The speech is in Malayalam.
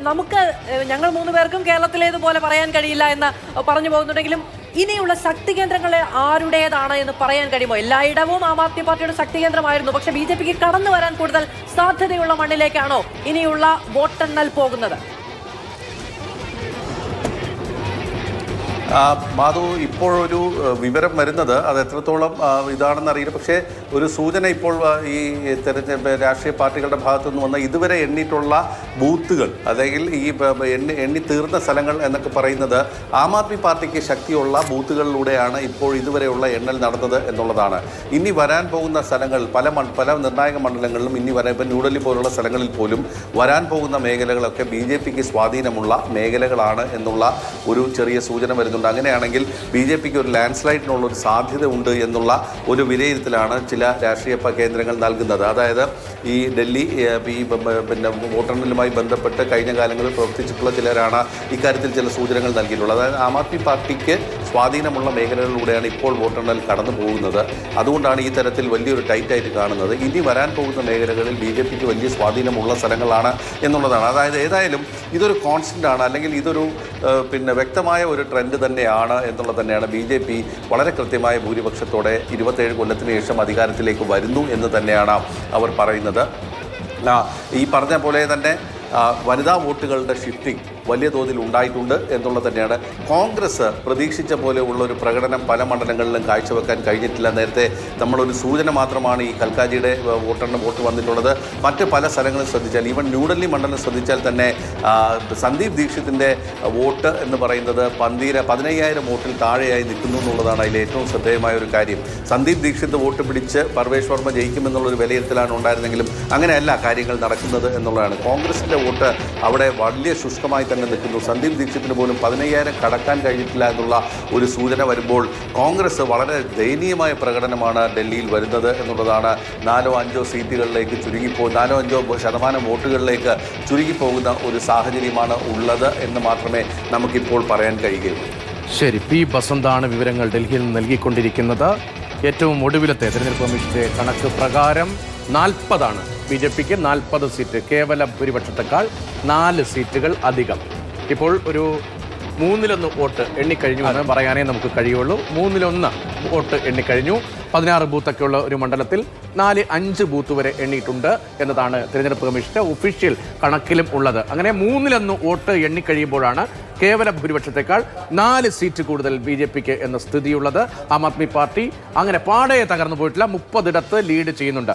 നമുക്ക് ഞങ്ങൾ 3 പേർക്കും കേരളത്തിലേതുപോലെ പറയാൻ കഴിയില്ല എന്ന് പറഞ്ഞു പോകുന്നുണ്ടെങ്കിലും ഇനിയുള്ള ശക്തി കേന്ദ്രങ്ങളെ ആരുടേതാണ് എന്ന് പറയാൻ കഴിയുമോ? എല്ലായിടവും ആം ആദ്മി പാർട്ടിയുടെ ശക്തി കേന്ദ്രമായിരുന്നു. പക്ഷെ BJP കടന്നു വരാൻ കൂടുതൽ സാധ്യതയുള്ള മണ്ണിലേക്കാണോ ഇനിയുള്ള വോട്ടെണ്ണൽ പോകുന്നത്? മാധു, ഇപ്പോഴൊരു വിവരം വരുന്നത് അത് എത്രത്തോളം ഇതാണെന്ന് അറിയില്ല. പക്ഷേ ഒരു സൂചന ഇപ്പോൾ ഈ തെരഞ്ഞെടുപ്പ് രാഷ്ട്രീയ പാർട്ടികളുടെ ഭാഗത്തു നിന്ന് വന്ന ഇതുവരെ എണ്ണിയിട്ടുള്ള ബൂത്തുകൾ, അല്ലെങ്കിൽ ഈ എണ്ണി തീർന്ന സ്ഥലങ്ങൾ എന്നൊക്കെ പറയുന്നത് ആം ആദ്മി പാർട്ടിക്ക് ശക്തിയുള്ള ബൂത്തുകളിലൂടെയാണ് ഇപ്പോൾ ഇതുവരെയുള്ള എണ്ണൽ നടന്നത് എന്നുള്ളതാണ്. ഇനി വരാൻ പോകുന്ന സ്ഥലങ്ങൾ പല നിർണായക മണ്ഡലങ്ങളിലും ഇനി വരാൻ ഇപ്പം ന്യൂഡൽഹി പോലുള്ള സ്ഥലങ്ങളിൽ പോലും വരാൻ പോകുന്ന മേഖലകളൊക്കെ BJP സ്വാധീനമുള്ള മേഖലകളാണ് എന്നുള്ള ഒരു ചെറിയ സൂചന വരുന്നുണ്ട്. അങ്ങനെയാണെങ്കിൽ BJP ഒരു ലാൻഡ് സ്ലൈഡിനുള്ള ഒരു സാധ്യത ഉണ്ട് എന്നുള്ള ഒരു വിലയിരുത്തലാണ് ചില രാഷ്ട്രീയ കേന്ദ്രങ്ങൾ നൽകുന്നത്. അതായത് ഈ ഡൽഹി പിന്നെ വോട്ടെണ്ണലുമായി ബന്ധപ്പെട്ട് കഴിഞ്ഞ കാലങ്ങളിൽ പ്രവർത്തിച്ചിട്ടുള്ള ചിലരാണ് ഇക്കാര്യത്തിൽ ചില സൂചനകൾ നൽകിയിട്ടുള്ളത്. അതായത് ആം ആദ്മി പാർട്ടിക്ക് സ്വാധീനമുള്ള മേഖലകളിലൂടെയാണ് ഇപ്പോൾ വോട്ടെണ്ണൽ കടന്നു പോകുന്നത്. അതുകൊണ്ടാണ് ഈ തരത്തിൽ വലിയൊരു ടൈറ്റായിട്ട് കാണുന്നത്. ഇനി വരാൻ പോകുന്ന മേഖലകളിൽ BJP വലിയ സ്വാധീനമുള്ള സ്ഥലങ്ങളാണ് എന്നുള്ളതാണ്. അതായത് ഏതായാലും ഇതൊരു കോൺസ്റ്റൻ്റ് ആണ്, അല്ലെങ്കിൽ ഇതൊരു പിന്നെ വ്യക്തമായ ഒരു ട്രെൻഡ് തന്നെയാണ് എന്നുള്ളത് തന്നെയാണ്. BJP വളരെ കൃത്യമായ ഭൂരിപക്ഷത്തോടെ 27 കൊല്ലത്തിന് ശേഷം അധികാരത്തിലേക്ക് വരുന്നു എന്ന് തന്നെയാണ് അവർ പറയുന്നത്. ഈ പറഞ്ഞ പോലെ തന്നെ വനിതാ വോട്ടുകളുടെ ഷിഫ്റ്റിംഗ് വലിയ തോതിൽ ഉണ്ടായിട്ടുണ്ട് എന്നുള്ളത് തന്നെയാണ്. കോൺഗ്രസ് പ്രതീക്ഷിച്ച പോലെ ഉള്ളൊരു പ്രകടനം പല മണ്ഡലങ്ങളിലും കാഴ്ചവെക്കാൻ കഴിഞ്ഞിട്ടില്ല. നേരത്തെ നമ്മളൊരു സൂചന മാത്രമാണ് ഈ കൽക്കാജിയുടെ വോട്ട് വന്നിട്ടുള്ളത്. മറ്റ് പല സ്ഥലങ്ങളും ശ്രദ്ധിച്ചാൽ, ഈവൻ ന്യൂഡൽഹി മണ്ഡലം ശ്രദ്ധിച്ചാൽ തന്നെ സന്ദീപ് ദീക്ഷിത്തിൻ്റെ വോട്ട് എന്ന് പറയുന്നത് 15,000 വോട്ടിൽ താഴെയായി നിൽക്കുന്നു എന്നുള്ളതാണ് അതിൽ ഏറ്റവും ശ്രദ്ധേയമായ ഒരു കാര്യം. സന്ദീപ് ദീക്ഷിത്ത് വോട്ട് പിടിച്ച് പർവേഷ് വർമ്മ ജയിക്കുമെന്നുള്ളൊരു വിലയിരുത്തലാണ് ഉണ്ടായിരുന്നെങ്കിലും അങ്ങനെയല്ല കാര്യങ്ങൾ നടക്കുന്നത് എന്നുള്ളതാണ്. കോൺഗ്രസിൻ്റെ വോട്ട് അവിടെ വലിയ ശുഷ്കമായി തന്നെ നിൽക്കുന്നു. സന്ദീപ് ദീക്ഷിത്തിന് പോലും 15,000 കടക്കാൻ കഴിഞ്ഞിട്ടില്ല എന്നുള്ള ഒരു സൂചന വരുമ്പോൾ കോൺഗ്രസ് വളരെ ദയനീയമായ പ്രകടനമാണ് ഡൽഹിയിൽ വരുന്നത് എന്നുള്ളതാണ്. 4-5 സീറ്റുകളിലേക്ക് 4-5% വോട്ടുകളിലേക്ക് ചുരുങ്ങിപ്പോകുന്ന ഒരു സാഹചര്യമാണ് ഉള്ളത് എന്ന് മാത്രമേ നമുക്കിപ്പോൾ പറയാൻ കഴിയുകയുള്ളൂ. ശരി, P. ബസന്താണ് വിവരങ്ങൾ ഡൽഹിയിൽ നിന്ന് നൽകിക്കൊണ്ടിരിക്കുന്നത്. ഏറ്റവും ഒടുവിലത്തെ തെരഞ്ഞെടുപ്പ് കമ്മീഷന്റെ കണക്ക് പ്രകാരം 40 BJPക്ക് 40 സീറ്റ്, കേവല ഭൂരിപക്ഷത്തെക്കാൾ 4 സീറ്റുകൾ അധികം. ഇപ്പോൾ ഒരു 1/3 വോട്ട് എണ്ണിക്കഴിഞ്ഞു എന്ന് പറയാനേ നമുക്ക് കഴിയുള്ളൂ. 1/3 വോട്ട് എണ്ണിക്കഴിഞ്ഞു. 16 ബൂത്തൊക്കെയുള്ള ഒരു മണ്ഡലത്തിൽ 4-5 ബൂത്ത് വരെ എണ്ണിയിട്ടുണ്ട് എന്നതാണ് തെരഞ്ഞെടുപ്പ് കമ്മീഷന്റെ ഒഫീഷ്യൽ കണക്കിലും ഉള്ളത്. അങ്ങനെ 1/3 വോട്ട് എണ്ണിക്കഴിയുമ്പോഴാണ് കേവല ഭൂരിപക്ഷത്തെക്കാൾ 4 സീറ്റ് കൂടുതൽ BJPക്ക് എന്ന സ്ഥിതിയുള്ളത്. ആം ആദ്മി പാർട്ടി അങ്ങനെ പാടെ തകർന്നു പോയിട്ടില്ല, 30 ലീഡ് ചെയ്യുന്നുണ്ട്.